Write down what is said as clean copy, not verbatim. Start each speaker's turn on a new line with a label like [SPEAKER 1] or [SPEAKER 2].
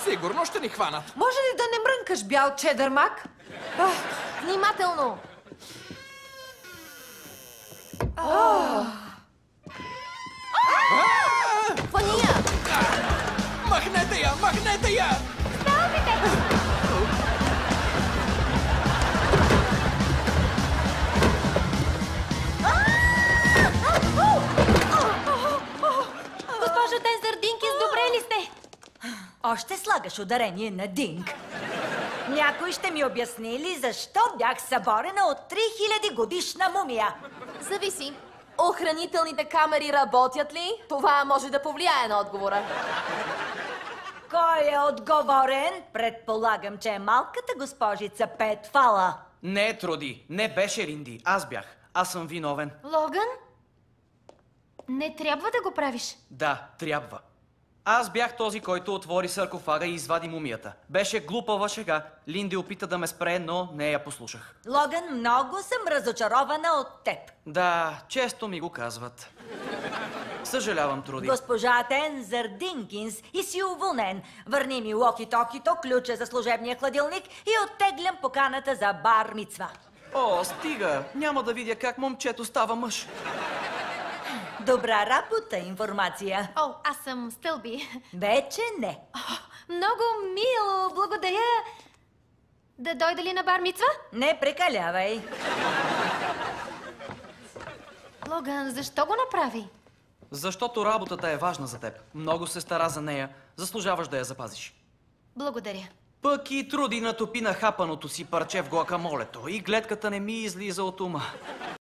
[SPEAKER 1] Сигурно ще ни хванат.
[SPEAKER 2] Може ли да не мрънкаш, бял чедър мак?
[SPEAKER 3] Внимателно! Фания!
[SPEAKER 1] Махнете я! Махнете я!
[SPEAKER 3] Госпожо Дензър Динкинс, добре ли сте?
[SPEAKER 4] Още слагаш ударение на Динк. Някой ще ми обясни ли защо бях съборена от 3000 годишна мумия?
[SPEAKER 3] Зависи. Охранителните камери работят ли? Това може да повлияе на отговора.
[SPEAKER 4] Кой е отговорен? Предполагам, че е малката госпожица Петфала.
[SPEAKER 5] Не, Труди, не беше Ринди. Аз бях. Аз съм виновен.
[SPEAKER 6] Логан? Не трябва да го правиш.
[SPEAKER 5] Да, трябва. Аз бях този, който отвори саркофага и извади мумията. Беше глупава шега. Линди опита да ме спре, но не я послушах.
[SPEAKER 4] Логан, много съм разочарована от теб.
[SPEAKER 5] Да, често ми го казват. Съжалявам, Труди.
[SPEAKER 4] Госпожа Тензър Динкинс и си уволнен. Върни ми локи-токито, ключа за служебния хладилник и оттеглям поканата за бар мицва.
[SPEAKER 5] О, стига! Няма да видя как момчето става мъж.
[SPEAKER 4] Добра работа, информация.
[SPEAKER 6] О, аз съм Стълби.
[SPEAKER 4] Вече не.
[SPEAKER 6] Много мило, благодаря. Да дойда ли на бар мицва?
[SPEAKER 4] Не прекалявай.
[SPEAKER 6] Логан, защо го направи?
[SPEAKER 5] Защото работата е важна за теб. Много се стара за нея. Заслужаваш да я запазиш.
[SPEAKER 6] Благодаря.
[SPEAKER 5] Пък и Труди натопи на хапаното си парче в глакамолето и гледката не ми излиза от ума.